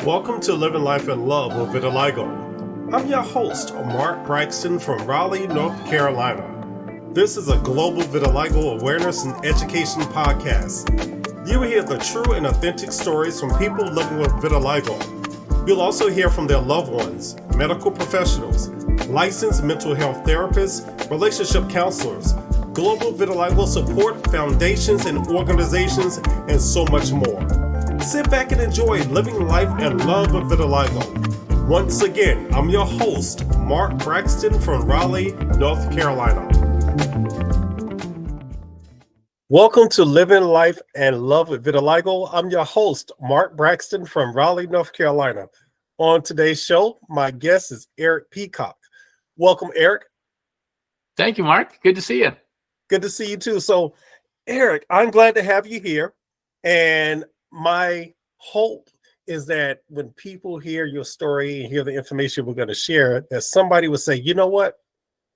Welcome to Living Life in Love with Vitiligo. I'm your host, Mark Braxton from Raleigh, North Carolina. This is a global vitiligo awareness and education podcast. You will hear the true and authentic stories from people living with vitiligo. You'll also hear from their loved ones, medical professionals, licensed mental health therapists, relationship counselors, global vitiligo support foundations and organizations, and so much more. Sit back and enjoy living life and love with vitiligo. Once again, I'm your host, Mark Braxton from Raleigh, North Carolina. Welcome to Living Life and Love with Vitiligo. I'm your host, Mark Braxton from Raleigh, North Carolina. On today's show, my guest is Eric Peacock. Welcome, Eric. Thank you, Mark. Good to see you. Good to see you too. So, Eric, I'm glad to have you here. And my hope is that when people hear your story and hear the information we're going to share, that somebody will say, you know what?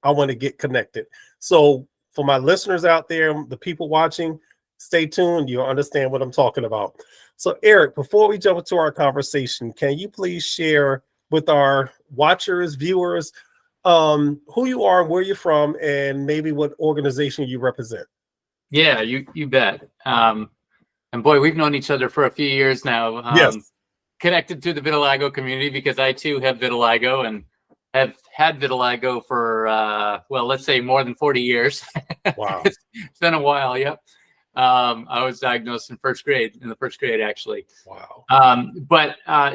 I want to get connected. So for my listeners out there, the people watching, stay tuned. You'll understand what I'm talking about. So Eric, before we jump into our conversation, can you please share with our watchers, viewers, who you are, where you're from, and maybe what organization you represent? Yeah, you bet. And boy, we've known each other for a few years now. Yes. Connected to the vitiligo community because I too have vitiligo and have had vitiligo for, well, let's say more than 40 years. Wow. It's been a while. Yep. I was diagnosed in the first grade, actually. Wow.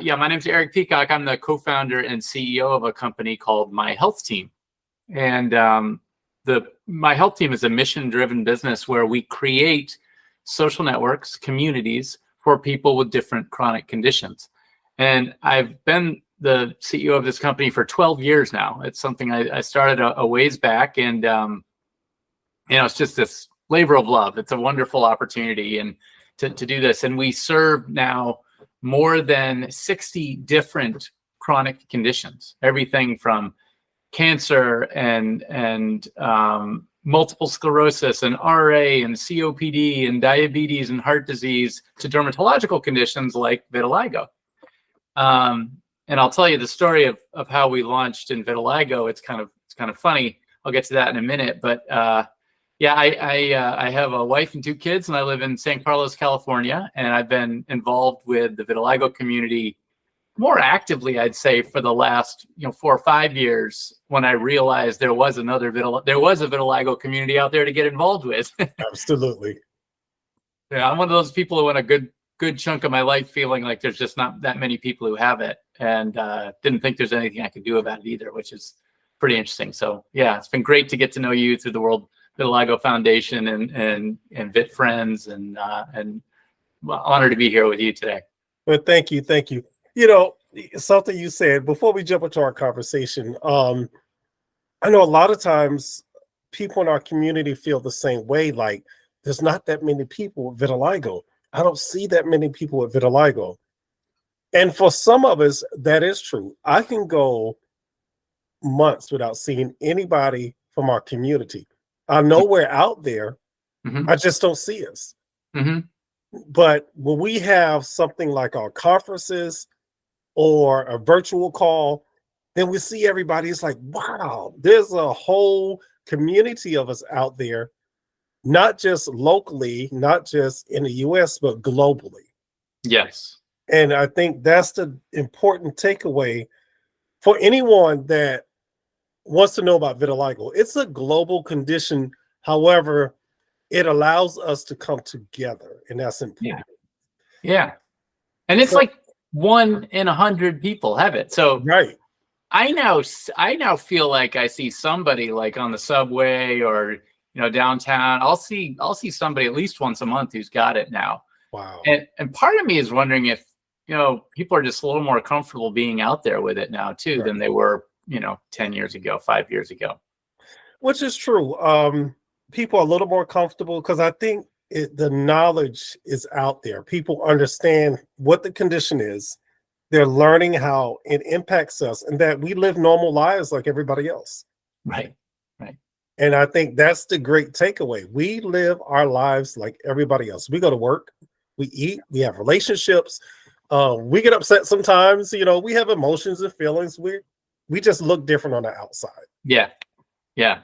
Yeah, my name's Eric Peacock. I'm the co-founder and CEO of a company called MyHealthTeam. And the MyHealthTeam is a mission-driven business where we create social networks, communities for people with different chronic conditions. And I've been the CEO of this company for 12 years now. It's something I started a ways back, and it's just this labor of love. It's a wonderful opportunity and to do this. And we serve now more than 60 different chronic conditions, everything from cancer and multiple sclerosis and RA and COPD and diabetes and heart disease to dermatological conditions like vitiligo. And I'll tell you the story of how we launched in vitiligo. It's kind of funny. I'll get to that in a minute. But I have a wife and 2 kids, and I live in San Carlos, California. And I've been involved with the vitiligo community more actively, I'd say, for the last 4 or 5 years, when I realized there was a vitiligo community out there to get involved with. Absolutely. Yeah, I'm one of those people who went a good chunk of my life feeling like there's just not that many people who have it, and didn't think there's anything I could do about it either, which is pretty interesting. So yeah, it's been great to get to know you through the World Vitiligo Foundation and Vit Friends, and honored to be here with you today. Well, thank you. Something you said before we jump into our conversation. I know a lot of times people in our community feel the same way. Like, there's not that many people with vitiligo. I don't see that many people with vitiligo. And for some of us, that is true. I can go months without seeing anybody from our community. I know we're out there. Mm-hmm. I just don't see us. Mm-hmm. But when we have something like our conferences or a virtual call, then we see everybody. It's like, wow, there's a whole community of us out there, not just locally, not just in the US, but globally. Yes. And I think that's the important takeaway for anyone that wants to know about vitiligo. It's a global condition. However, it allows us to come together, and that's important. Yeah. And it's like 1 in 100 people have it. So right. I now feel like I see somebody like on the subway or downtown. I'll see somebody at least once a month who's got it now. Wow. And part of me is wondering if people are just a little more comfortable being out there with it now too, right, than they were 10 years ago, 5 years ago. Which is true. People are a little more comfortable because I think the knowledge is out there. People understand what the condition is. They're learning how it impacts us and that we live normal lives like everybody else. Right. And I think that's the great takeaway. We live our lives like everybody else. We go to work, we eat, we have relationships, We get upset sometimes. We have emotions and feelings. We just look different on the outside. Yeah. Yeah.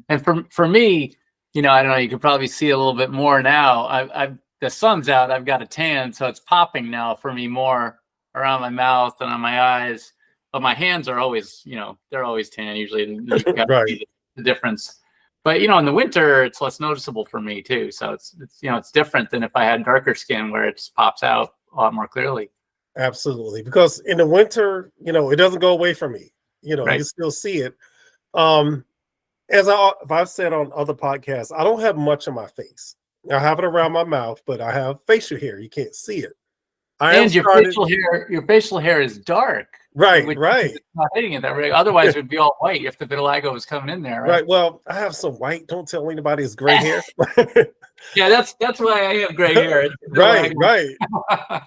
And for me, I don't know, you can probably see a little bit more now. I've the sun's out, I've got a tan, so it's popping now for me more around my mouth and on my eyes. But my hands are always, they're always tan usually. You can kind of Right. see the difference. But in the winter, it's less noticeable for me too. So it's different than if I had darker skin where it just pops out a lot more clearly. Absolutely. Because in the winter, it doesn't go away from me. Right. You still see it. As I've said on other podcasts, I don't have much on my face. I have it around my mouth, but I have facial hair. You can't see it. And your facial hair is dark. Right, which right. is not hitting it that way. Otherwise, it would be all white if the vitiligo was coming in there, right? Right. Well, I have some white. Don't tell anybody it's gray hair. Yeah, that's why I have gray hair. Right, right.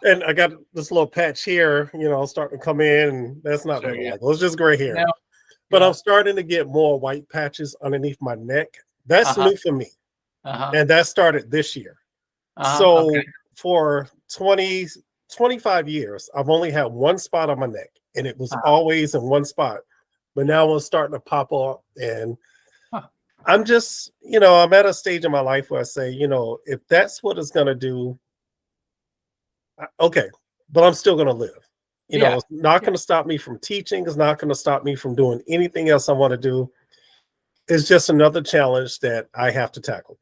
And I got this little patch here, starting to come in, and that's not Sure, vitiligo. It's just gray hair. No. But Yeah. I'm starting to get more white patches underneath my neck. That's new for me. And that started this year. So for 25 years, I've only had one spot on my neck, and it was always in one spot. But now it's starting to pop up, and I'm just, I'm at a stage in my life where I say, if that's what it's going to do, okay, but I'm still going to live. It's not going to stop me from teaching. It's not going to stop me from doing anything else I want to do. It's just another challenge that I have to tackle.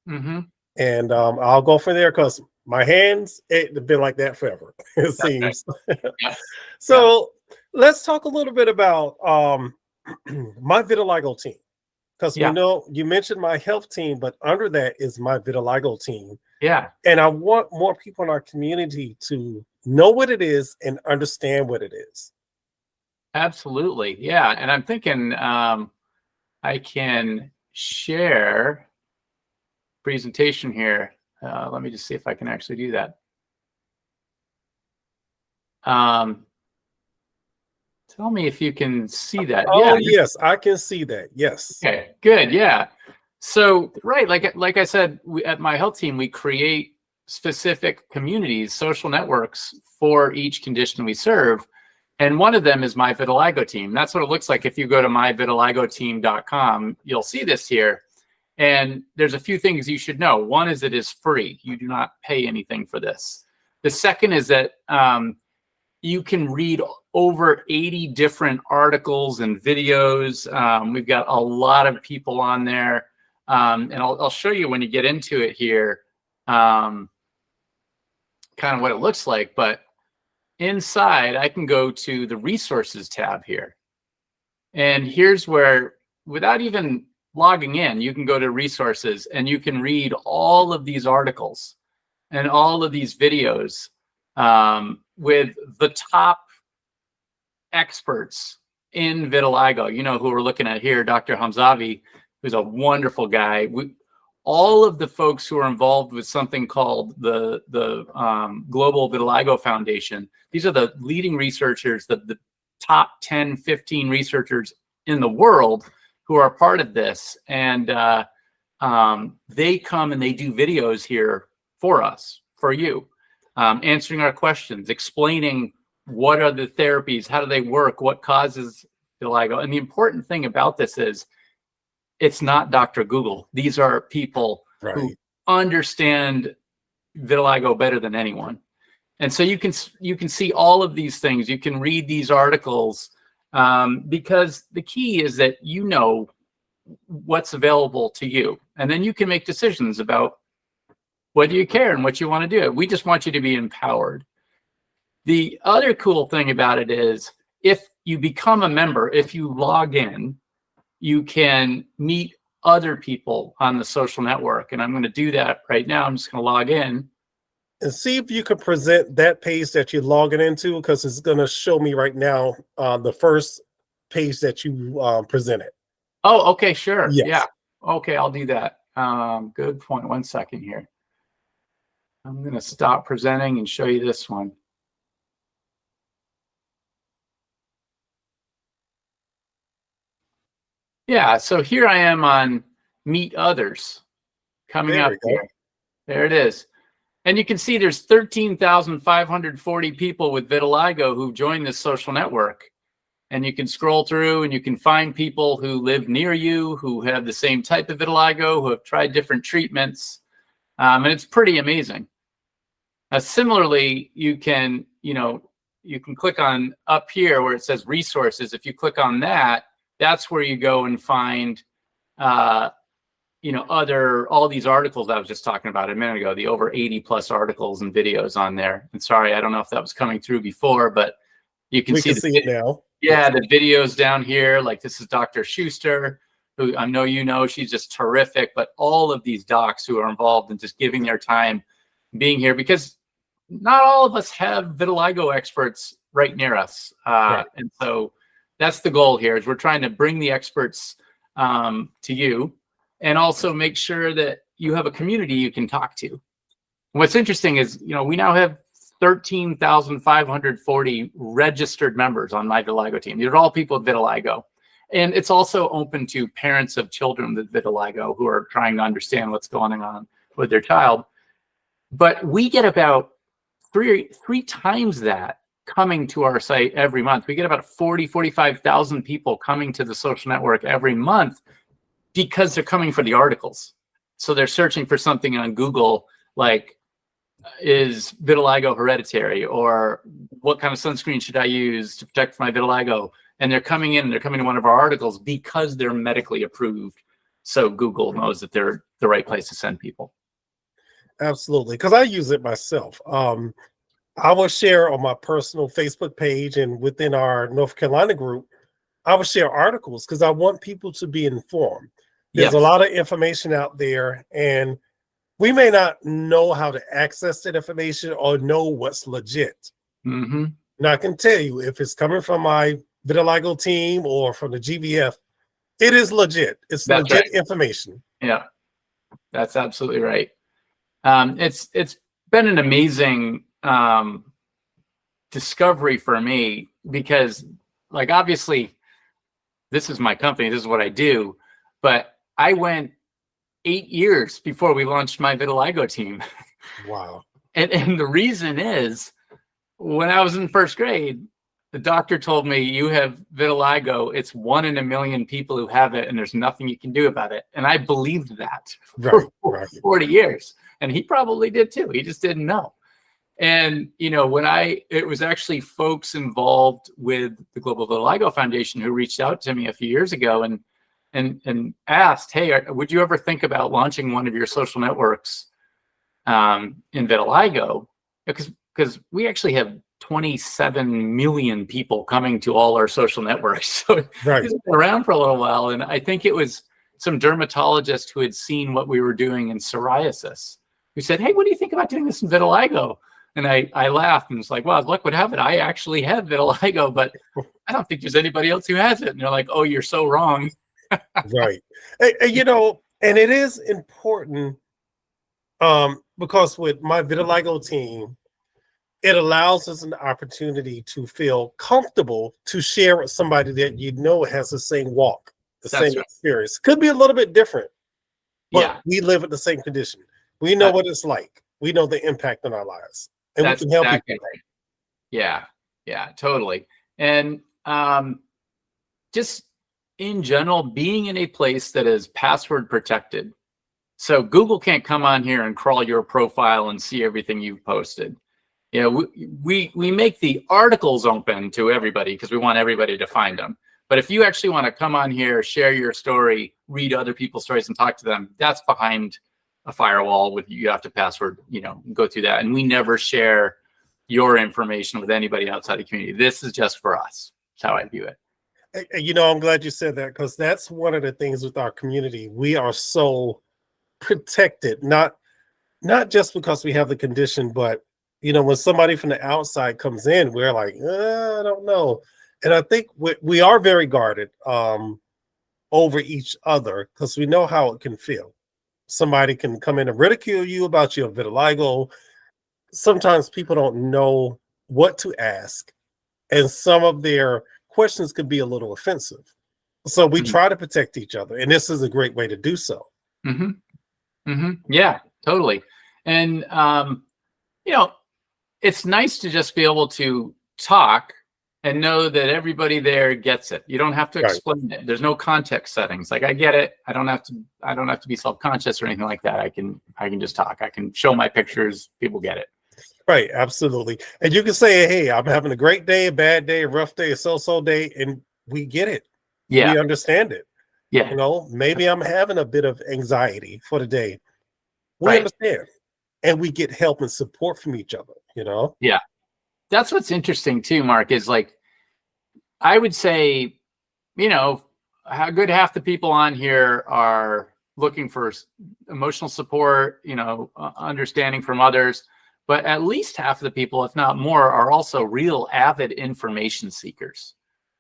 And I'll go from there because my hands, it's been like that forever, it seems. So let's talk a little bit about my vitiligo team. Because we know you mentioned my health team, but under that is my vitiligo team. Yeah. And I want more people in our community to know what it is and understand what it is. Absolutely. Yeah. And I'm thinking I can share presentation here. Let me just see if I can actually do that. Tell me if you can see that. Oh, yes, I can see that. Yes. Okay, good. Yeah. So, right, like I said, at my health team, we create specific communities, social networks for each condition we serve. And one of them is my vitiligo team. That's what it looks like. If you go to myvitiligoteam.com, you'll see this here. And there's a few things you should know. One is it is free. You do not pay anything for this. The second is that you can read over 80 different articles and videos. We've got a lot of people on there. And I'll show you when you get into it here, kind of what it looks like. But inside, I can go to the resources tab here. And here's where, without even logging in, you can go to resources and you can read all of these articles and all of these videos with the top experts in vitiligo, who we're looking at here, Dr. Hamzavi, who's a wonderful guy. All of the folks who are involved with something called the Global Vitiligo Foundation, these are the leading researchers, the top 10, 15 researchers in the world who are part of this. And they come and they do videos here for us, for you, answering our questions, explaining what are the therapies, how do they work, what causes vitiligo. And the important thing about this is it's not Dr. Google. These are people who understand vitiligo better than anyone. And so you can see all of these things. You can read these articles because the key is that you know what's available to you. And then you can make decisions about whether you care and what you want to do. We just want you to be empowered. The other cool thing about it is if you become a member, if you log in, you can meet other people on the social network. And I'm going to do that right now. I'm just going to log in. And see if you can present that page that you're logging into, because it's going to show me right now the first page that you presented. Oh, okay, sure. Yes. Yeah. Okay, I'll do that. Good point. 1 second here. I'm going to stop presenting and show you this one. Yeah, so here I am on Meet Others coming up here. There it is. And you can see there's 13,540 people with vitiligo who joined this social network. And you can scroll through and you can find people who live near you, who have the same type of vitiligo, who have tried different treatments. And it's pretty amazing. Similarly, you can click on up here where it says resources. If you click on that, that's where you go and find, all these articles I was just talking about a minute ago, the over 80 plus articles and videos on there. And sorry, I don't know if that was coming through before, but you can see it now. Yeah, the videos down here, like this is Dr. Schuster, who I know she's just terrific, but all of these docs who are involved in just giving their time being here, because not all of us have vitiligo experts right near us. Right. And so that's the goal here, is we're trying to bring the experts to you and also make sure that you have a community you can talk to. What's interesting is, we now have 13,540 registered members on my Vitiligo team. These are all people with vitiligo. And it's also open to parents of children with vitiligo who are trying to understand what's going on with their child. But we get about three times that coming to our site every month. We get about 45,000 people coming to the social network every month because they're coming for the articles. So they're searching for something on Google, like, is vitiligo hereditary, or what kind of sunscreen should I use to protect my vitiligo? And they're coming to one of our articles because they're medically approved. So Google knows that they're the right place to send people. Absolutely. Because I use it myself. I will share on my personal Facebook page and within our North Carolina group, I will share articles because I want people to be informed. There's a lot of information out there, and we may not know how to access that information or know what's legit. Mm-hmm. Now, I can tell you, if it's coming from my vitiligo team or from the GVF, it is legit. It's legit information. Yeah, that's absolutely right. It's been an amazing discovery for me because, like, obviously, this is my company. This is what I do. But I went 8 years before we launched my vitiligo team. Wow. And the reason is, when I was in first grade, the doctor told me, you have vitiligo. It's 1 in a million people who have it, and there's nothing you can do about it. And I believed that for 40 years. And he probably did too. He just didn't know. And, it was actually folks involved with the Global Vitiligo Foundation who reached out to me a few years ago and asked, hey, would you ever think about launching one of your social networks in vitiligo? Because we actually have 27 million people coming to all our social networks. So it's been around for a little while. And I think it was some dermatologist who had seen what we were doing in psoriasis, who said, hey, what do you think about doing this in vitiligo? And I laughed and was like, well, luck would have it, I actually have vitiligo, but I don't think there's anybody else who has it. And they're like, oh, you're so wrong. Right. And it is important because with my vitiligo team, it allows us an opportunity to feel comfortable to share with somebody that has the same walk, the same experience. Could be a little bit different, but we live with the same condition. We know what it's like. We know the impact on our lives, and we can help people. Right. Yeah, totally. And just in general, being in a place that is password protected. So Google can't come on here and crawl your profile and see everything you've posted. We make the articles open to everybody because we want everybody to find them. But if you actually want to come on here, share your story, read other people's stories and talk to them, that's behind a firewall with you have to password, go through that. And we never share your information with anybody outside the community. This is just for us. That's how I view it. I'm glad you said that, because that's one of the things with our community. We are so protected, not just because we have the condition, but when somebody from the outside comes in, we're like, I don't know. And I think we are very guarded over each other because we know how it can feel. Somebody can come in and ridicule you about your vitiligo. Sometimes people don't know what to ask, and some of their questions could be a little offensive. So we try to protect each other, and this is a great way to do so. Yeah, totally. And you know, it's nice to just be able to talk and know that everybody there gets it. You don't have to explain it. There's no context settings. Like, I get it. I don't have to be self-conscious or anything like that. I can just talk. I can show my pictures. People get it. Right. Absolutely. And you can say, hey, I'm having a great day, a bad day, a rough day, a so-so day. And we get it. Yeah. We understand it. Yeah. You know, maybe I'm having a bit of anxiety for the day. We understand. And we get help and support from each other, you know? Yeah. That's what's interesting too, Mark, is like, I would say, you know, how good half the people on here are looking for emotional support, you know, understanding from others, but at least half of the people, if not more, are also real avid information seekers.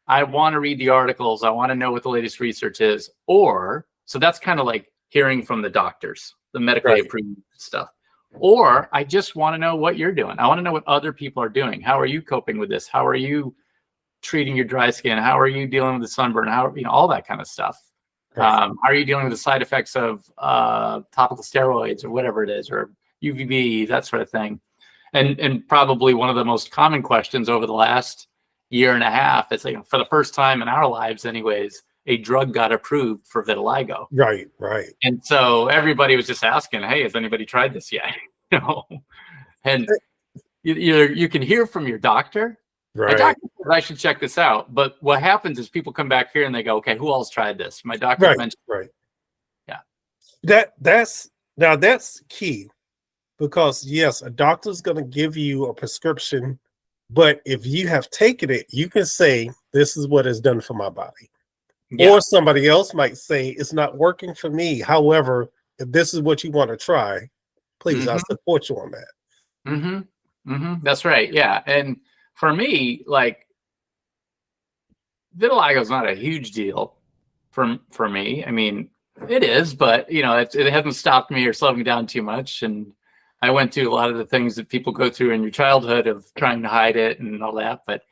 I want to read the articles. I want to know what the latest research is. So that's kind of like hearing from the doctors, the medically approved stuff. Or I just want to know what you're doing. I want to know what other people are doing. How are you coping with this? How are you treating your dry skin? How are you dealing with the sunburn? How, you know, all that kind of stuff. How are you dealing with the side effects of topical steroids or whatever it is, or UVB, that sort of thing? And probably one of the most common questions over the last year and a half is, like, for the first time in our lives anyways, a drug got approved for vitiligo. Right. And so everybody was just asking, hey, has anybody tried this yet? You know, and you can hear from your doctor. My doctor says I should check this out. But what happens is people come back here and they go, okay, who else tried this? My doctor mentioned. Yeah. That's key, because yes, a doctor's going to give you a prescription, but if you have taken it, you can say, this is what it's done for my body. Yeah. Or somebody else might say, it's not working for me. However, if this is what you want to try, please, I support you on that. That's right. Yeah. And for me, like, vitiligo is not a huge deal for me. I mean, it is, but you know, it hasn't stopped me or slowed me down too much. And I went through a lot of the things that people go through in your childhood of trying to hide it and all that. But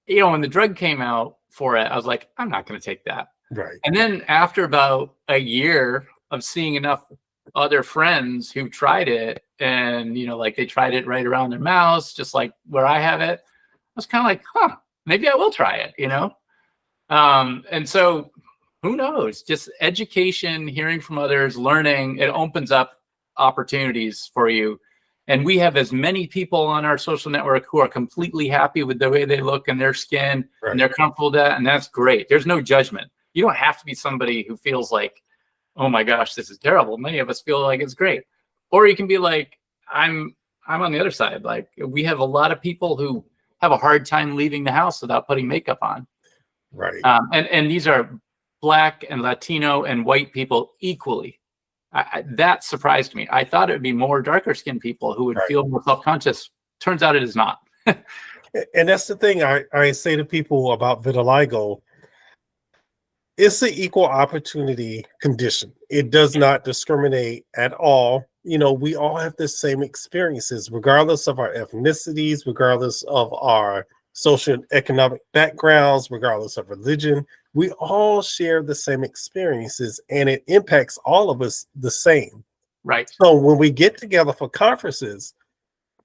you know, when the drug came out for it, I was like, I'm not going to take that. Right. And then after about a year of seeing enough other friends who tried it, and, you know, like, they tried it right around their mouths, just like where I have it, I was kind of like, maybe I will try it, you know? And so who knows, just education, hearing from others, learning, it opens up opportunities for you. And we have as many people on our social network who are completely happy with the way they look and their skin, and they're comfortable with that. And that's great. There's no judgment. You don't have to be somebody who feels like, oh my gosh, this is terrible. Many of us feel like it's great. Or you can be like, I'm on the other side. Like, we have a lot of people who have a hard time leaving the house without putting makeup on. Right. And these are Black and Latino and white people equally. That surprised me. I thought it would be more darker skinned people who would feel more self-conscious. Turns out it is not. And that's the thing I say to people about vitiligo. It's an equal opportunity condition. It does not discriminate at all. You know, we all have the same experiences, regardless of our ethnicities, regardless of our social and economic backgrounds, regardless of religion. We all share the same experiences, and it impacts all of us the same. Right. So when we get together for conferences,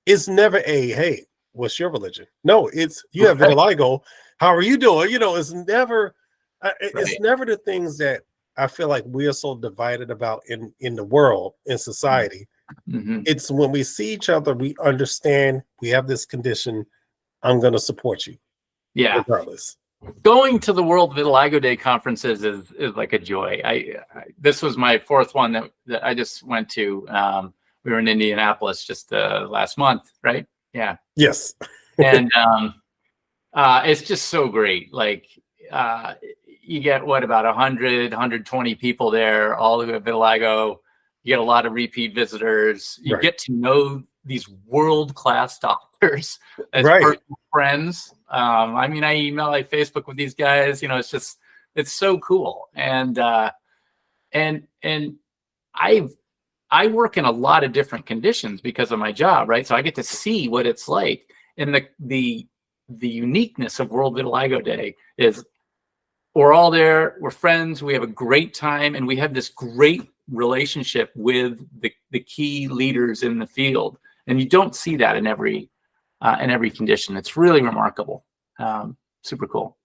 it's never hey, what's your religion? No, it's, you have vitiligo. How are you doing? You know, it's never the things that I feel like we are so divided about in the world, in society. It's when we see each other, we understand we have this condition. I'm going to support you. Yeah. Regardless. Going to the World Vitiligo Day conferences is like a joy. This was my fourth one that I just went to. We were in Indianapolis just last month, right? Yeah. Yes. And it's just so great. Like, you get about 100, 120 people there, all who have vitiligo. You get a lot of repeat visitors. You get to know these world-class doctors as personal friends. I mean, I email, I Facebook with these guys. You know, it's so cool. And I work in a lot of different conditions because of my job, right? So I get to see what it's like. And the uniqueness of World Vitiligo Day is we're all there, we're friends, we have a great time, and we have this great relationship with the key leaders in the field. And you don't see that in every condition. It's really remarkable. Super cool.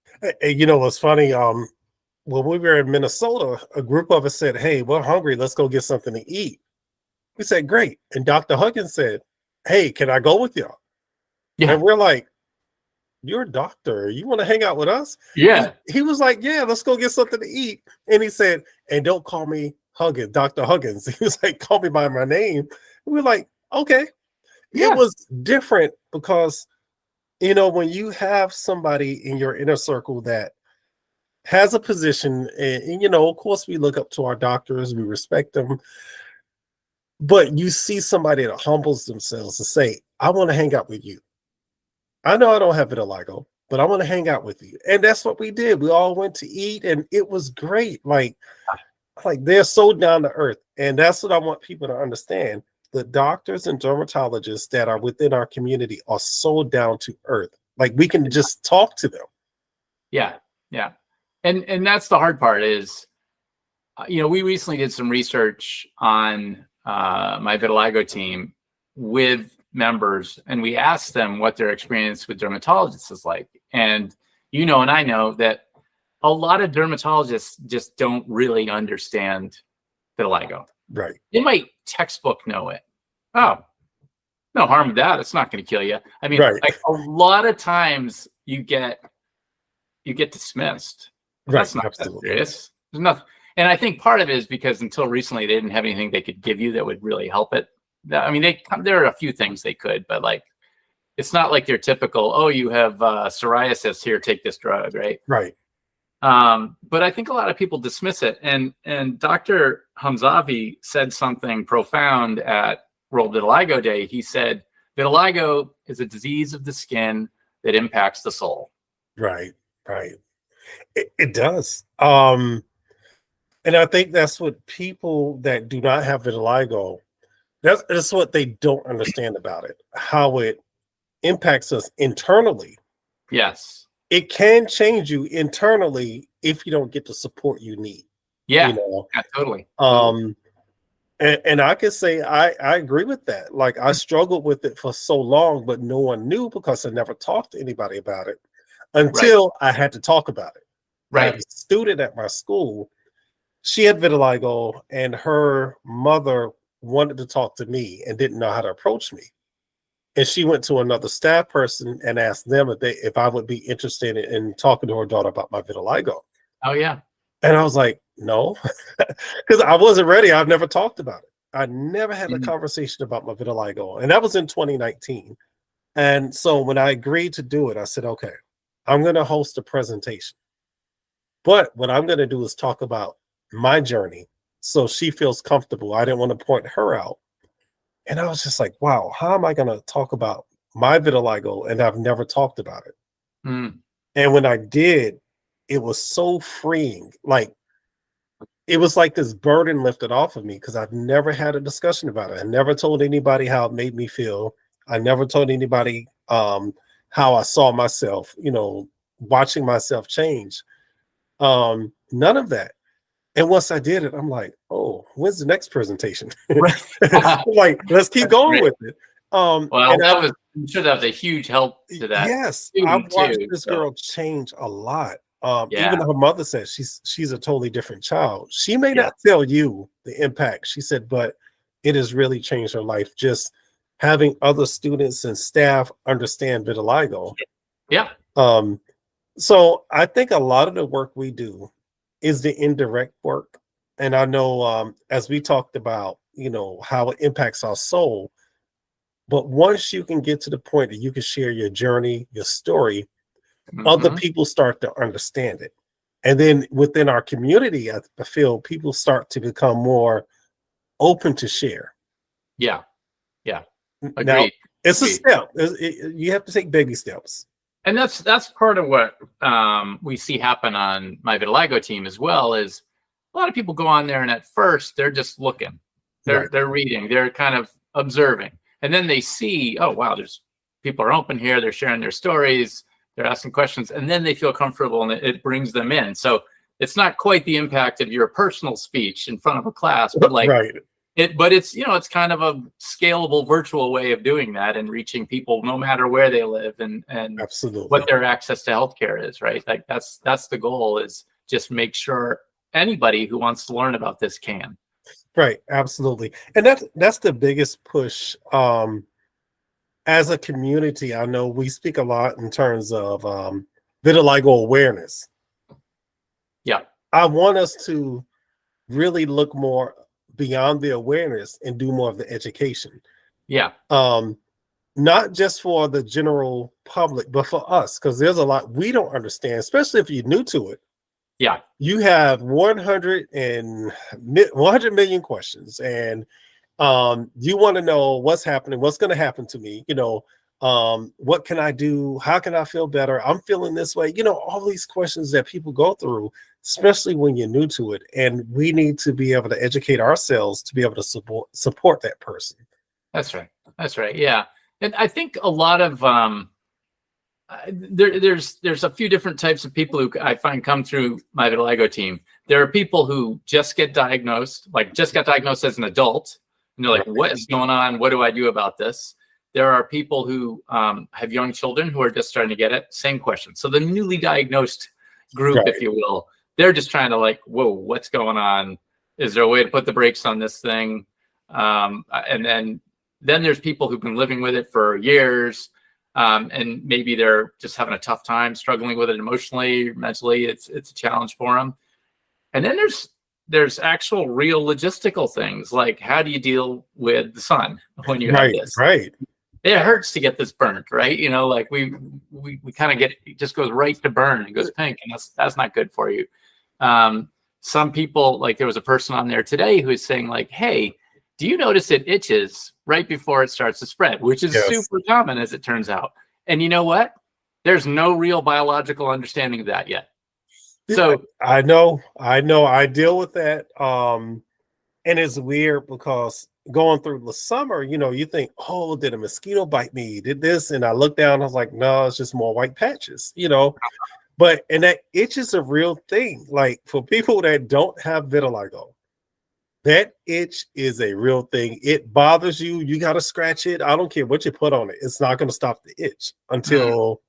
Hey, you know what's funny? When we were in Minnesota, a group of us said, "Hey, we're hungry. Let's go get something to eat." We said, "Great." And Dr. Huggins said, "Hey, can I go with y'all?" Yeah. And we're like, "You're a doctor. You want to hang out with us?" Yeah. He was like, "Yeah, let's go get something to eat." And he said, "And don't call me Huggins, Dr. Huggins." He was like, "Call me by my name." And we're like, "Okay." Yeah. It was different because, you know, when you have somebody in your inner circle that has a position, and you know, of course, we look up to our doctors, we respect them, but you see somebody that humbles themselves to say, "I want to hang out with you. I know I don't have vitiligo, but I want to hang out with you." And that's what we did. We all went to eat, and it was great. Like they're so down to earth, and that's what I want people to understand. The doctors and dermatologists that are within our community are so down to earth. Like we can just talk to them. Yeah. Yeah. And that's the hard part is, you know, we recently did some research on my vitiligo team with members, and we asked them what their experience with dermatologists is like. And, you know, and I know that a lot of dermatologists just don't really understand vitiligo. Right. They might textbook know it. Oh, no harm with that. It's not going to kill you. I mean, Right. like a lot of times you get dismissed. That's not that serious. There's nothing. And I think part of it is because until recently they didn't have anything they could give you that would really help it. I mean, there are a few things they could, but like, it's not like your typical, oh, you have psoriasis, here, take this drug, right? Right. But I think a lot of people dismiss it. And Dr. Hamzavi said something profound at World Vitiligo Day. He said, vitiligo is a disease of the skin that impacts the soul. Right. Right. It does. And I think that's what people that do not have vitiligo, that's what they don't understand about it, how it impacts us internally. Yes. It can change you internally if you don't get the support you need. Yeah. You know? Yeah, totally. And I can say I agree with that. Like I struggled with it for so long, but no one knew because I never talked to anybody about it until I had to talk about it. I had a student at my school. She had vitiligo, and her mother wanted to talk to me and didn't know how to approach me. And she went to another staff person and asked them if I would be interested in talking to her daughter about my vitiligo. Oh, yeah. And I was like, no, because I wasn't ready. I've never talked about it. I never had a conversation about my vitiligo. And that was in 2019. And so when I agreed to do it, I said, okay, I'm going to host a presentation. But what I'm going to do is talk about my journey so she feels comfortable. I didn't want to point her out. And I was just like, wow, how am I going to talk about my vitiligo? And I've never talked about it. And when I did, it was so freeing. Like, it was like this burden lifted off of me because I've never had a discussion about it. I never told anybody how it made me feel. I never told anybody how I saw myself, you know, watching myself change. None of that. And once I did it, I'm like, oh, when's the next presentation? Like, let's keep going with it. Well, I'm sure that was a huge help to that. Yes, I've watched this girl change a lot. Even her mother says she's a totally different child. She may not tell you the impact. She said, but it has really changed her life. Just having other students and staff understand vitiligo. Yeah. So I think a lot of the work we do is the indirect work. And I know as we talked about, you know, how it impacts our soul. But once you can get to the point that you can share your journey, your story, other people start to understand it. And then within our community, I feel people start to become more open to share. Yeah. Yeah. Agreed. Now, it's a step. You have to take baby steps. And that's part of what we see happen on my vitiligo team as well. Is a lot of people go on there and at first they're just looking, they're reading, they're kind of observing, and then they see, oh wow, there's people are open here, they're sharing their stories, they're asking questions, and then they feel comfortable and it brings them in. So it's not quite the impact of your personal speech in front of a class, but like right. it's, it's kind of a scalable virtual way of doing that and reaching people no matter where they live and Absolutely. what their access to healthcare is, right? Like that's the goal, is just make sure anybody who wants to learn about this can. Right, absolutely. And that's the biggest push. As a community, I know we speak a lot in terms of vitiligo awareness. Yeah. I want us to really look more beyond the awareness and do more of the education. Yeah. Not just for the general public, but for us, because there's a lot we don't understand, especially if you're new to it. Yeah. You have 100 million questions, and you want to know what's happening, what's going to happen to me, what can I do, how can I feel better, I'm feeling this way, all these questions that people go through, especially when you're new to it. And we need to be able to educate ourselves to be able to support that person. That's right. Yeah. And I think a lot of there's a few different types of people who I find come through my vitiligo team. There are people who just got diagnosed as an adult, and they're like, what is going on? What do I do about this? There are people who have young children who are just starting to get it. Same question. So the newly diagnosed group, right. if you will, they're just trying to like, whoa, what's going on? Is there a way to put the brakes on this thing? And then there's people who've been living with it for years. And maybe they're just having a tough time struggling with it emotionally, mentally. It's a challenge for them. And then there's actual real logistical things, like how do you deal with the sun when you have this? Right. It hurts to get this burnt, right? Like we kind of get, it just goes right to burn and goes pink, and that's not good for you. Some people, like there was a person on there today who was saying like, hey, do you notice it itches right before it starts to spread, which is super common, as it turns out. And you know what? There's no real biological understanding of that yet. So I know I deal with that. And it's weird because going through the summer, you think, oh, did a mosquito bite me? Did this? And I looked down, I was like, no, it's just more white patches, but, and that itch is a real thing. Like for people that don't have vitiligo, that itch is a real thing. It bothers you. You got to scratch it. I don't care what you put on it. It's not going to stop the itch until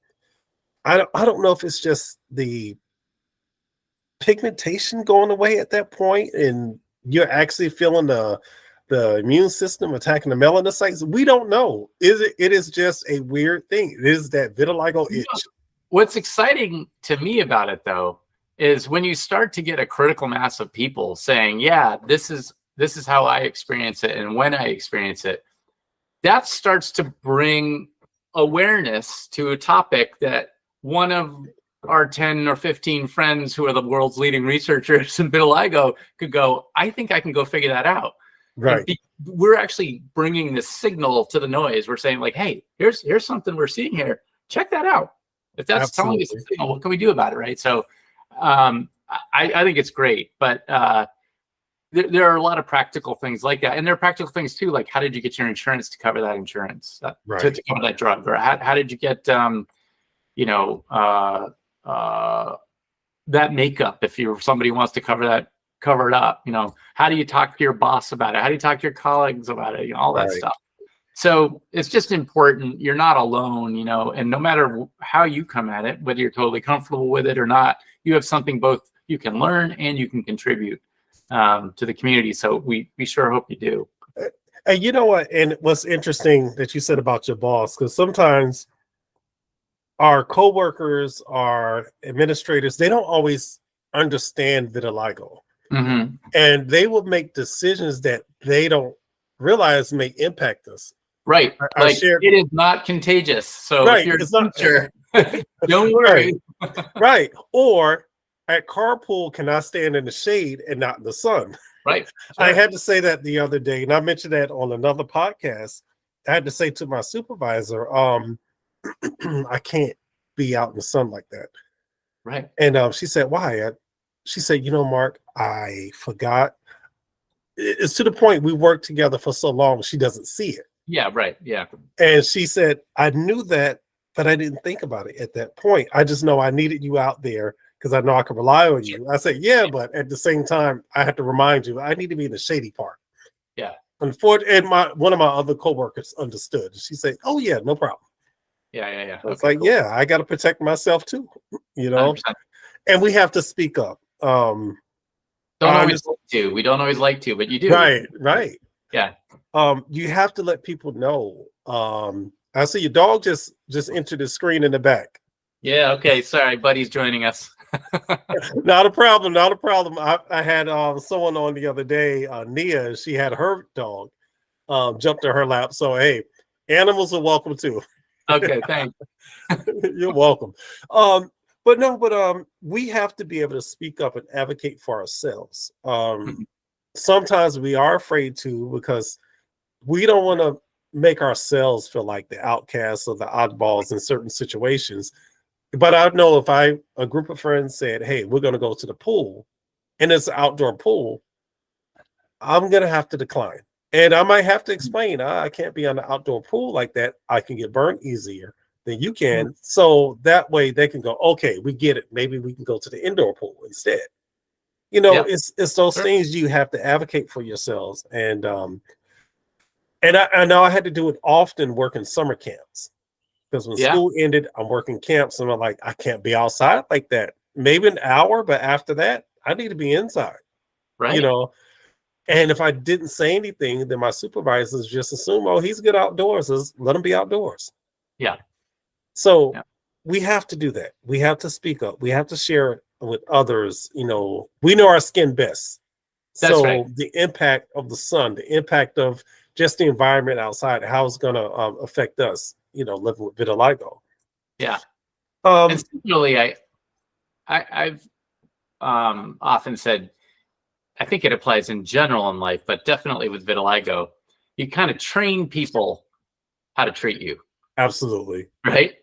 I don't know if it's just the pigmentation going away at that point, and you're actually feeling the immune system attacking the melanocytes. We don't know. It is just a weird thing. It is that vitiligo itch. What's exciting to me about it, though, is when you start to get a critical mass of people saying, yeah, this is how I experience it and when I experience it, that starts to bring awareness to a topic that one of our 10 or 15 friends who are the world's leading researchers in vitiligo could go, I think I can go figure that out. Right. We're actually bringing this signal to the noise. We're saying like, hey, here's something we're seeing here. Check that out. If that's telling us a signal, what can we do about it? Right. So I think it's great, but there are a lot of practical things like that. And there are practical things too, like how did you get your insurance to cover that insurance, to cover that drug? Or how did you get, that makeup, if somebody wants to cover it up, how do you talk to your boss about it? How do you talk to your colleagues about it? All that stuff. So it's just important. You're not alone, and no matter how you come at it, whether you're totally comfortable with it or not, you have something both you can learn and you can contribute to the community. So we sure hope you do. And you know what? And what's interesting that you said about your boss, because sometimes our coworkers, our administrators, they don't always understand vitiligo. Mm-hmm. And they will make decisions that they don't realize may impact us. Right. It is not contagious. So if you're a teacher, don't worry. Right. Or at carpool, can I stand in the shade and not in the sun? Right. Sure. I had to say that the other day, and I mentioned that on another podcast. I had to say to my supervisor, I can't be out in the sun like that. Right. And she said, why? She said, Mark, I forgot. It's to the point we worked together for so long, she doesn't see it. Yeah, right. Yeah. And she said, I knew that, but I didn't think about it at that point. I just know I needed you out there because I know I can rely on you. I said, yeah, but at the same time, I have to remind you, I need to be in the shady part. Yeah. Unfortunately, and one of my other coworkers understood. She said, oh, yeah, no problem. Yeah. It's like, cool. Yeah, I got to protect myself too, 100%. And we have to speak up. We don't always like to, but you do. Right. Yeah. You have to let people know. I see your dog just entered the screen in the back. Yeah. Okay. Sorry, buddy's joining us. Not a problem. I had someone on the other day, Nia. She had her dog jump to her lap. So hey, animals are welcome too. Okay, thanks. You're welcome. But we have to be able to speak up and advocate for ourselves. Sometimes we are afraid to, because we don't want to make ourselves feel like the outcasts or the oddballs in certain situations. But I know if a group of friends said, hey, we're going to go to the pool, and it's an outdoor pool, I'm going to have to decline. And I might have to explain, I can't be on the outdoor pool like that. I can get burned easier than you can. So that way they can go, okay, we get it. Maybe we can go to the indoor pool instead. It's those things you have to advocate for yourselves. And I know I had to do it often working summer camps. Because when school ended, I'm working camps, and I'm like, I can't be outside like that. Maybe an hour, but after that, I need to be inside. Right. And if I didn't say anything, then my supervisors just assume, oh, he's good outdoors. Let him be outdoors. Yeah. So we have to do that. We have to speak up. We have to share it with others. We know our skin best. That's right. The impact of the sun, the impact of just the environment outside, how it's going to affect us. Living with vitiligo. Yeah. And similarly, I've often said, I think it applies in general in life, but definitely with vitiligo, you kind of train people how to treat you. Absolutely. Right.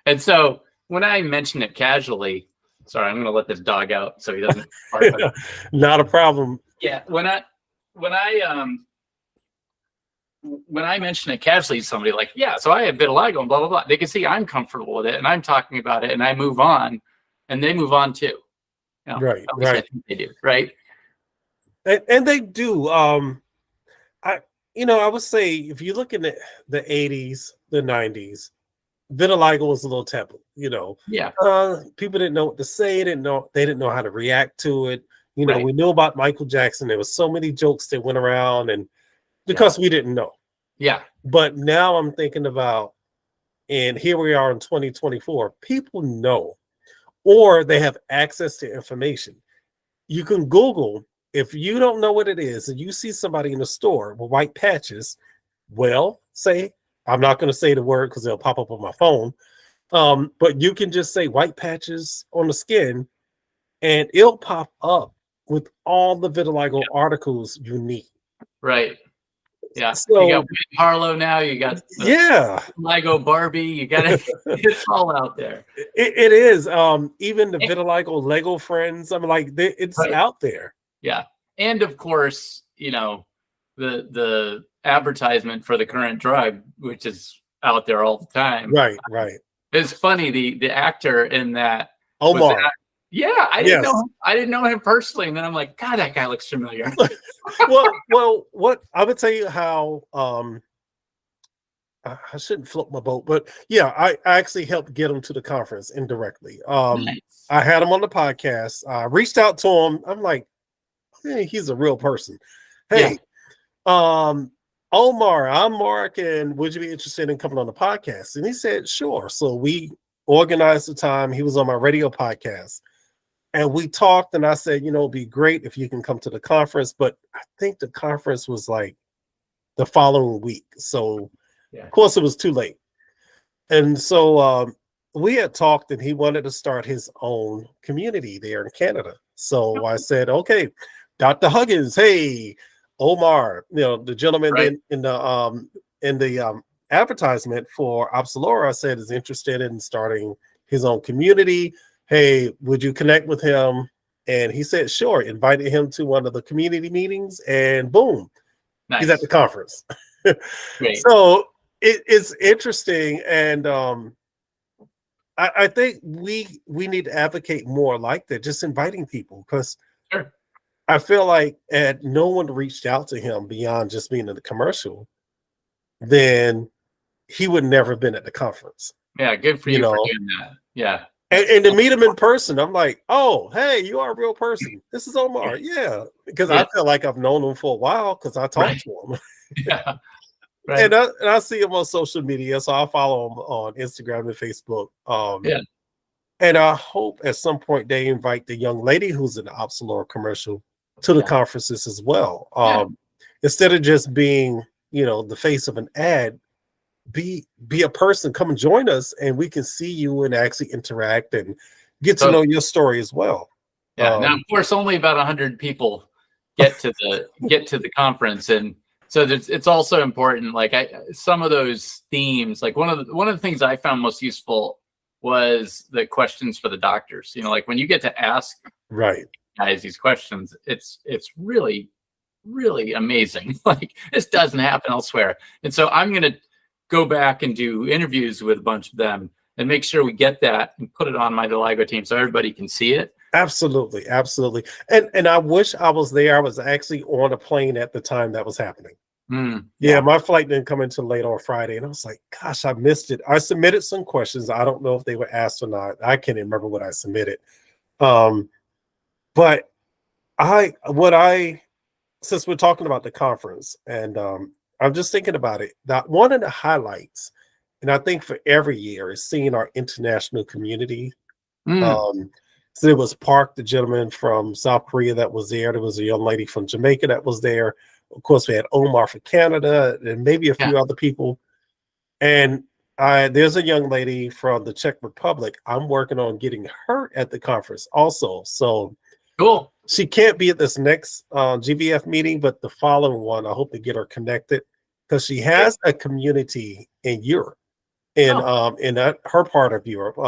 And so when I mention it casually, sorry, I'm going to let this dog out so he doesn't. Not a problem. Yeah. When I mention it casually to somebody, like, yeah, so I have vitiligo and blah, blah, blah, they can see I'm comfortable with it and I'm talking about it and I move on, and they move on too. Right. I think they do. Right. And they do. I would say if you look in the 80s, the 90s, vitiligo was a little taboo. Yeah. People didn't know what to say. They didn't know how to react to it. Right. We knew about Michael Jackson. There was so many jokes that went around, and because we didn't know. Yeah. But now I'm thinking about, and here we are in 2024, people know, or they have access to information. You can Google. If you don't know what it is and you see somebody in the store with white patches, I'm not going to say the word because they'll pop up on my phone. But you can just say white patches on the skin, and it'll pop up with all the vitiligo articles you need. Right. Yeah. So, you got Harlow now. You got vitiligo Barbie. You got it. It's all out there. It is. Even the vitiligo Lego friends. I'm like, it's out there. Yeah. And of course, the advertisement for the current drug, which is out there all the time. Right. It's funny. The actor in that, Omar. I didn't know him personally. And then I'm like, God, that guy looks familiar. well, what I would tell you how I shouldn't float my boat, but I actually helped get him to the conference indirectly. Nice. I had him on the podcast. I reached out to him. I'm like, hey, he's a real person. Hey, Omar, I'm Mark, and would you be interested in coming on the podcast? And he said, sure. So we organized the time. He was on my radio podcast, and we talked, and I said, it'd be great if you can come to the conference, but I think the conference was like the following week. So of course it was too late. And so we had talked, and he wanted to start his own community there in Canada. So I said, okay, Dr. Huggins, hey, Omar, the gentleman in the advertisement for Opsilora said is interested in starting his own community. Hey, would you connect with him? And he said, sure. Invited him to one of the community meetings, and boom, he's at the conference. So it's interesting. And I think we need to advocate more like that, just inviting people, because Sure. I feel like had no one reached out to him beyond just being in the commercial, then he would never have been at the conference, Yeah, good for you you for know. doing that. Yeah. And to meet him in person, I'm like, oh, hey, you are a real person. This is Omar. Yeah. Because Yeah. I feel like I've known him for a while because I talked to him. Yeah. And Right. I see him on social media. So I follow him on Instagram and Facebook. Yeah. And I hope at some point they invite the young lady who's in the Opsilor commercial to the Yeah. conferences as well. Yeah. Instead of just being, the face of an ad, be a person. Come and join us, and we can see you and actually interact and get to So know your story as well. yeah. Now, of course, only about 100 people get to the conference, and so it's also important. Like some of those themes, like one of the things I found most useful was the questions for the doctors. Like when you get to ask Right. guys these questions, it's really, really amazing. Like this doesn't happen elsewhere, and so I'm going to go back and do interviews with a bunch of them and make sure we get that and put it on my Vitiligo team so everybody can see it. Absolutely, absolutely. And I wish I was there. I was actually on a plane at the time that was happening. Yeah, my flight didn't come until late on Friday, and I was like, gosh, I missed it. I submitted some questions. I don't know if they were asked or not. I can't even remember what I submitted. But since we're talking about the conference, and I'm just thinking about it, that one of the highlights, and I think for every year, is seeing our international community. So there was Park, the gentleman from South Korea that was there. There was a young lady from Jamaica that was there. Of course, we had Omar from Canada and maybe a few other people. And there's a young lady from the Czech Republic. I'm working on getting her at the conference also. So Cool. She can't be at this next GVF meeting, but the following one, I hope to get her connected because she has a community in Europe, in her part of Europe,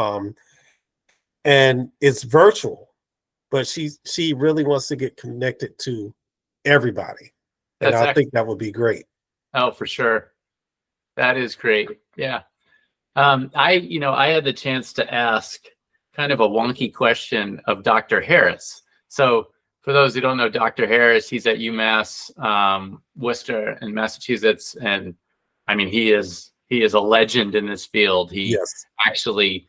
and it's virtual, but she really wants to get connected to everybody, and I think that would be great. Oh, for sure, that is great. Yeah, I had the chance to ask kind of a wonky question of Dr. Harris. So for those who don't know Dr. Harris, he's at UMass Worcester in Massachusetts, and I mean he is a legend in this field. He actually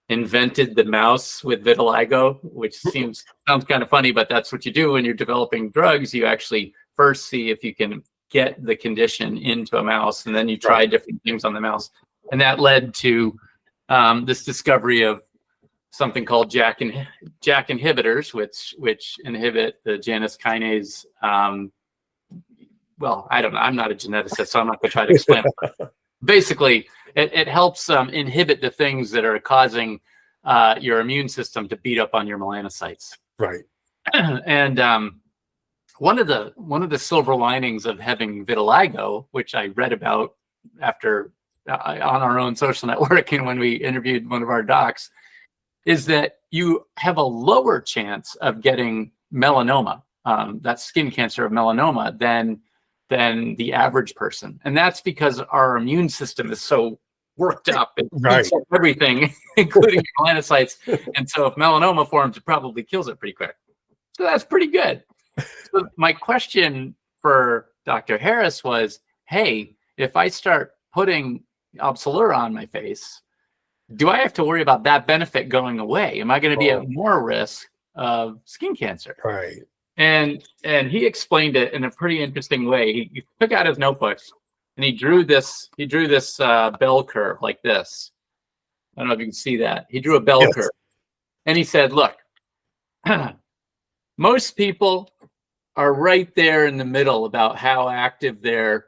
invented the mouse with vitiligo, which sounds kind of funny, but that's what you do when you're developing drugs. You actually first see if you can get the condition into a mouse, and then you try different things on the mouse, and that led to this discovery of something called JAK inhibitors, which inhibit the Janus kinase. Well, I don't know. I'm not a geneticist, so I'm not going to try to explain it. Basically, it helps inhibit the things that are causing your immune system to beat up on your melanocytes. Right. And one of the silver linings of having vitiligo, which I read about after on our own social networking when we interviewed one of our docs, is that you have a lower chance of getting melanoma, that skin cancer of melanoma, than the average person. And that's because our immune system is so worked up and eats up everything, including your melanocytes. And so if melanoma forms, it probably kills it pretty quick. So that's pretty good. So my question for Dr. Harris was, hey, if I start putting Opsilura on my face, do I have to worry about that benefit going away? Am I going to be at more risk of skin cancer? Right. And he explained it in a pretty interesting way. He took out his notebooks and he drew this bell curve like this. I don't know if you can see that. He drew a bell curve. And he said, look, most people are right there in the middle about how active their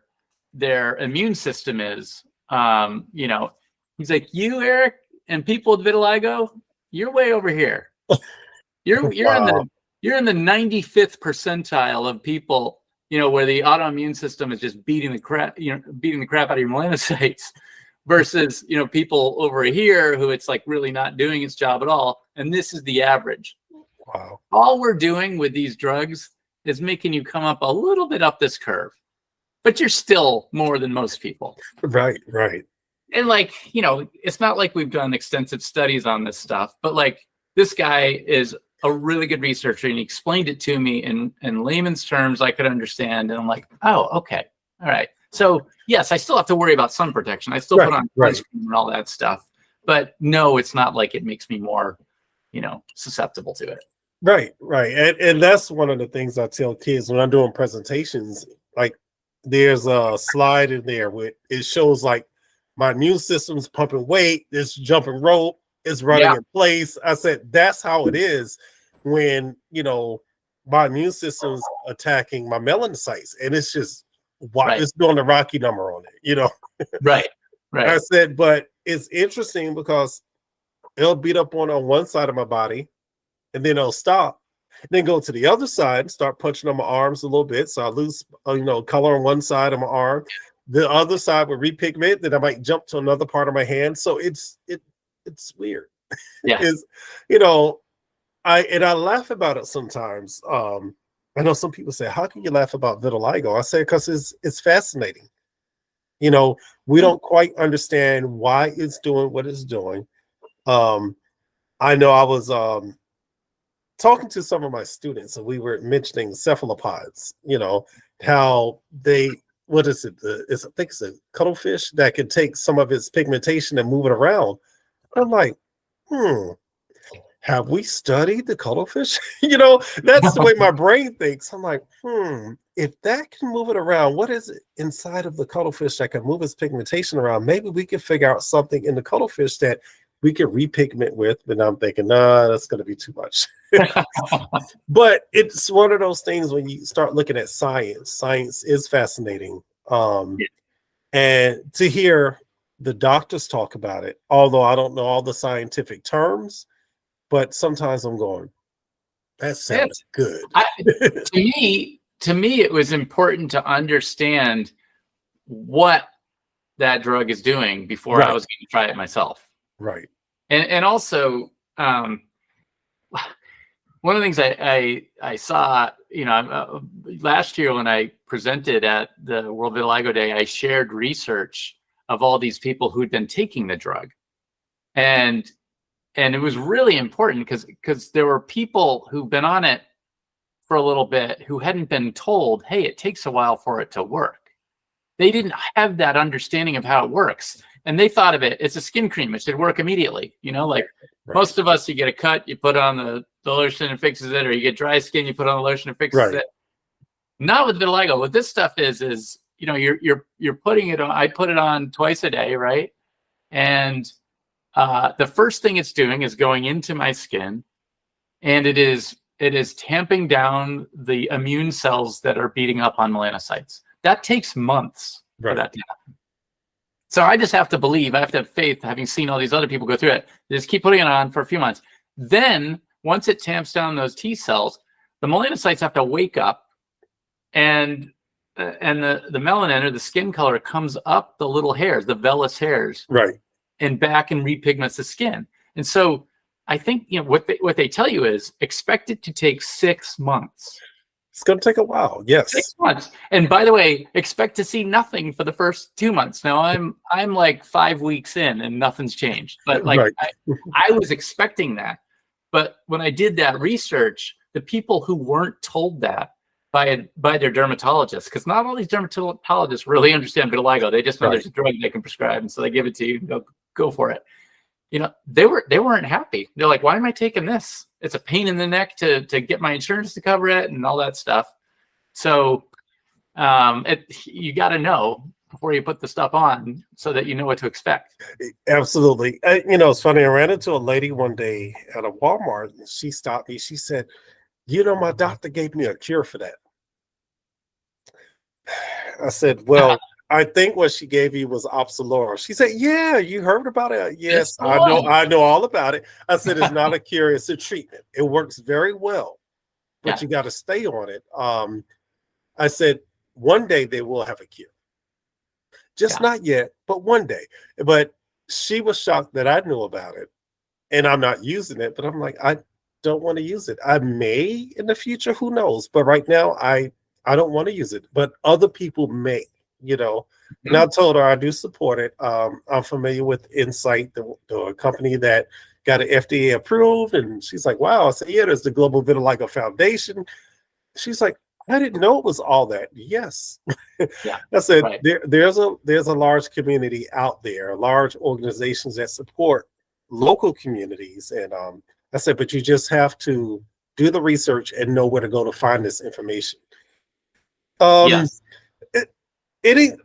immune system is. He's like, you, Eric, and people with vitiligo, you're way over here. You're in the 95th percentile of people, where the autoimmune system is just beating the crap out of your melanocytes, versus people over here who it's like really not doing its job at all. And this is the average. Wow. All we're doing with these drugs is making you come up a little bit up this curve, but you're still more than most people. Right. And like, it's not like we've done extensive studies on this stuff, but like this guy is a really good researcher and he explained it to me in layman's terms I could understand. And I'm like, oh, okay. All right. So yes, I still have to worry about sun protection. I still put on sunscreen and all that stuff. But no, it's not like it makes me more, susceptible to it. Right. And that's one of the things I tell kids when I'm doing presentations. Like there's a slide in there where it shows like my immune system's pumping weight, it's jumping rope, it's running in place. I said, that's how it is when, my immune system's attacking my melanocytes. And it's just, it's doing the Rocky number on it, Right. I said, but it's interesting because it'll beat up on one side of my body and then it'll stop. Then go to the other side and start punching on my arms a little bit. So I lose, color on one side of my arm. The other side would repigment, then I might jump to another part of my hand. So it's weird. Yeah. I laugh about it sometimes. I know some people say, how can you laugh about vitiligo? I say, because it's fascinating. We don't quite understand why it's doing what it's doing. I know I was talking to some of my students and we were mentioning cephalopods, how they, what is it? I think it's a cuttlefish that can take some of its pigmentation and move it around. I'm like, have we studied the cuttlefish? That's the way my brain thinks. I'm like, if that can move it around, what is it inside of the cuttlefish that can move its pigmentation around? Maybe we can figure out something in the cuttlefish that we could repigment with. But I'm thinking, that's going to be too much. But it's one of those things when you start looking at science. Science is fascinating. And to hear the doctors talk about it, although I don't know all the scientific terms, but sometimes I'm going, that sounds good. To me, it was important to understand what that drug is doing before I was going to try it myself. Right. And also, one of the things I saw, last year when I presented at the World Vitiligo Day, I shared research of all these people who'd been taking the drug. And it was really important because there were people who've been on it for a little bit who hadn't been told, hey, it takes a while for it to work. They didn't have that understanding of how it works. And they thought of it, it's a skin cream. It should work immediately. Most of us, you get a cut, you put on the lotion and fixes it, or you get dry skin, you put on the lotion and fixes it. Not with vitiligo. What this stuff is you're putting it on. I put it on twice a day, right? And the first thing it's doing is going into my skin, and it is tamping down the immune cells that are beating up on melanocytes. That takes months for that to happen. So I just have to believe, I have to have faith, having seen all these other people go through it, just keep putting it on for a few months. Then once it tamps down those T cells, the melanocytes have to wake up, and the melanin or the skin color comes up the little hairs, the vellus hairs, and back and repigments the skin. And so I think what they tell you is expect it to take 6 months. It's going to take a while. Yes. 6 months. And by the way, expect to see nothing for the first 2 months. Now I'm like 5 weeks in and nothing's changed. But like I was expecting that. But when I did that research, the people who weren't told that by their dermatologists, because not all these dermatologists really understand vitiligo. They just know there's a drug they can prescribe, and so they give it to you and go for it. They weren't happy. They're like, why am I taking this? It's a pain in the neck to get my insurance to cover it and all that stuff. So you got to know before you put the stuff on so that you know what to expect. Absolutely. It's funny. I ran into a lady one day at a Walmart, and she stopped me. She said, my doctor gave me a cure for that. I said, well, I think what she gave you was Opsilor. She said, yeah, you heard about it? Yes, I know all about it. I said, it's not a cure, it's a treatment. It works very well, but you got to stay on it. I said, one day they will have a cure. Just not yet, but one day. But she was shocked that I knew about it, and I'm not using it, but I'm like, I don't want to use it. I may in the future, who knows? But right now, I don't want to use it, but other people may. And I told her I do support it. I'm familiar with Insight, the company that got an FDA approved. And she's like, wow. I said, yeah, there's the Global Vitiligo Foundation. She's like, I didn't know it was all that. Yes. Yeah. I said, Right. there's a large community out there, large organizations that support local communities. And I said, but you just have to do the research and know where to go to find this information. Yes.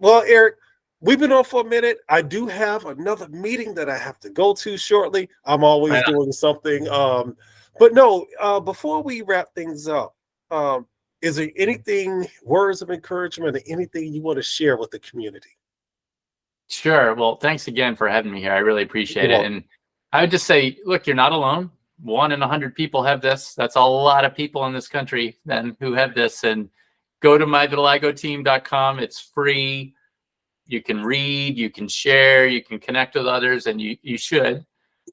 Well, Eric, we've been on for a minute. I do have another meeting that I have to go to shortly. I'm always doing something. But no, before we wrap things up, is there anything, words of encouragement, or anything you want to share with the community? Sure. Well, thanks again for having me here. I really appreciate it. And I would just say, look, you're not alone. 1 in 100 people have this. That's a lot of people in this country then who have this. And go to myvitiligoteam.com. It's free. You can read, you can share, you can connect with others, and you should.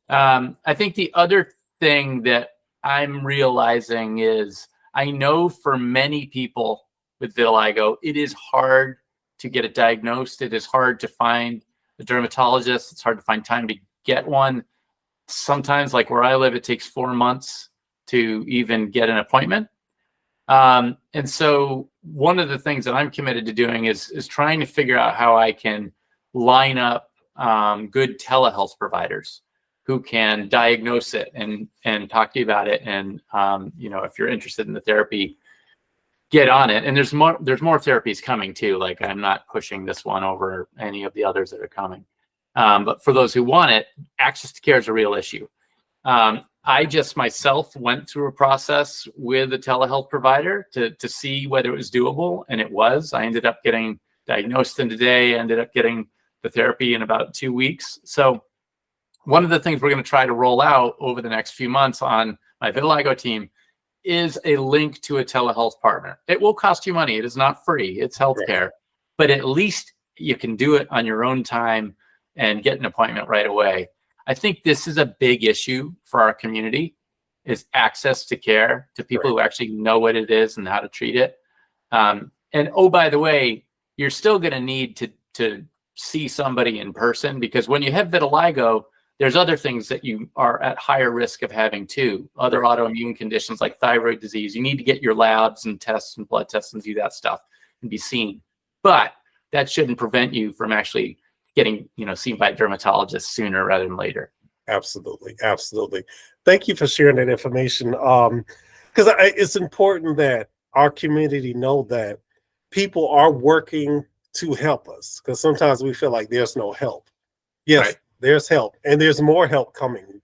I think the other thing that I'm realizing is I know for many people with vitiligo, it is hard to get it diagnosed. It is hard to find a dermatologist. It's hard to find time to get one. Sometimes, like where I live, it takes 4 months to even get an appointment. And so one of the things that I'm committed to doing is trying to figure out how I can line up good telehealth providers who can diagnose it and talk to you about it. And, if you're interested in the therapy, get on it. And there's more therapies coming too. Like I'm not pushing this one over any of the others that are coming. But for those who want it, access to care is a real issue. I just myself went through a process with a telehealth provider to see whether it was doable, and it was. I ended up getting diagnosed in a day, ended up getting the therapy in about 2 weeks. So one of the things we're going to try to roll out over the next few months on my Vitiligo team is a link to a telehealth partner. It will cost you money. It is not free. It's healthcare, but at least you can do it on your own time and get an appointment right away. I think this is a big issue for our community, is access to care to people who actually know what it is and how to treat it. And oh, by the way, you're still going to need to see somebody in person, because when you have vitiligo, there's other things that you are at higher risk of having too. Other autoimmune conditions like thyroid disease. You need to get your labs and tests and blood tests and do that stuff and be seen. But that shouldn't prevent you from actually getting, seen by a dermatologist sooner rather than later. Absolutely. Absolutely. Thank you for sharing that information. Because it's important that our community know that people are working to help us, because sometimes we feel like there's no help. Yes, there's help, and there's more help coming.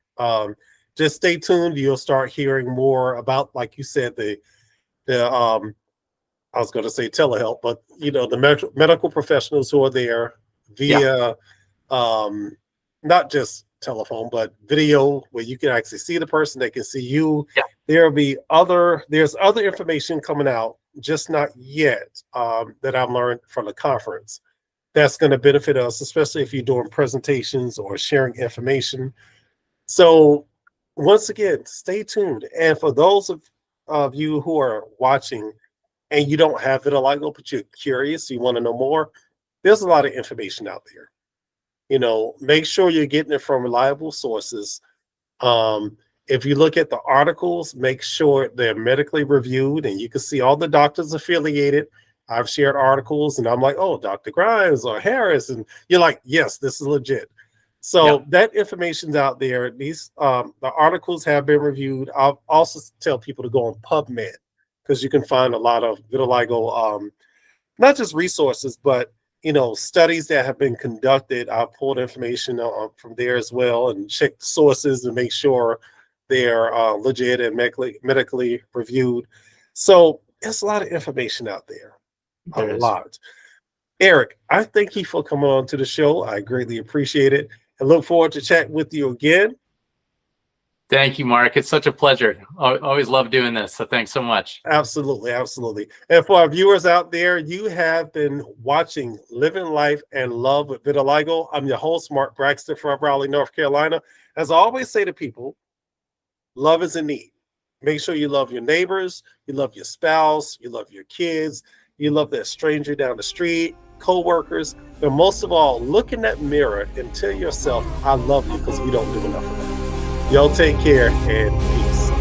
Just stay tuned. You'll start hearing more about, like you said, the I was going to say telehealth, but the medical professionals who are there via not just telephone, but video, where you can actually see the person, they can see you. There's other information coming out, just not yet, that I've learned from the conference that's going to benefit us, especially if you're doing presentations or sharing information. So once again, stay tuned. And for those of you who are watching and you don't have vitiligo, but you're curious, you want to know more, there's a lot of information out there. Make sure you're getting it from reliable sources. If you look at the articles, make sure they're medically reviewed, and you can see all the doctors affiliated. I've shared articles and I'm like, oh, Dr. Grimes or Harris. And you're like, yes, this is legit. So that information's out there. These the articles have been reviewed. I'll also tell people to go on PubMed, because you can find a lot of vitiligo, not just resources, but studies that have been conducted. I've pulled information from there as well, and checked sources and make sure they're legit and medically reviewed. So there's a lot of information out there. A lot. Eric, I thank you for coming on to the show. I greatly appreciate it, and look forward to chatting with you again. Thank you, Mark. It's such a pleasure. I always love doing this. So thanks so much. Absolutely. Absolutely. And for our viewers out there, you have been watching Living Life and Love with Vitiligo. I'm your host, Mark Braxton from Raleigh, North Carolina. As I always say to people, love is in need. Make sure you love your neighbors, you love your spouse, you love your kids, you love that stranger down the street. coworkers, and most of all, look in that mirror and tell yourself, I love you, because we don't do enough of that. Y'all take care and peace.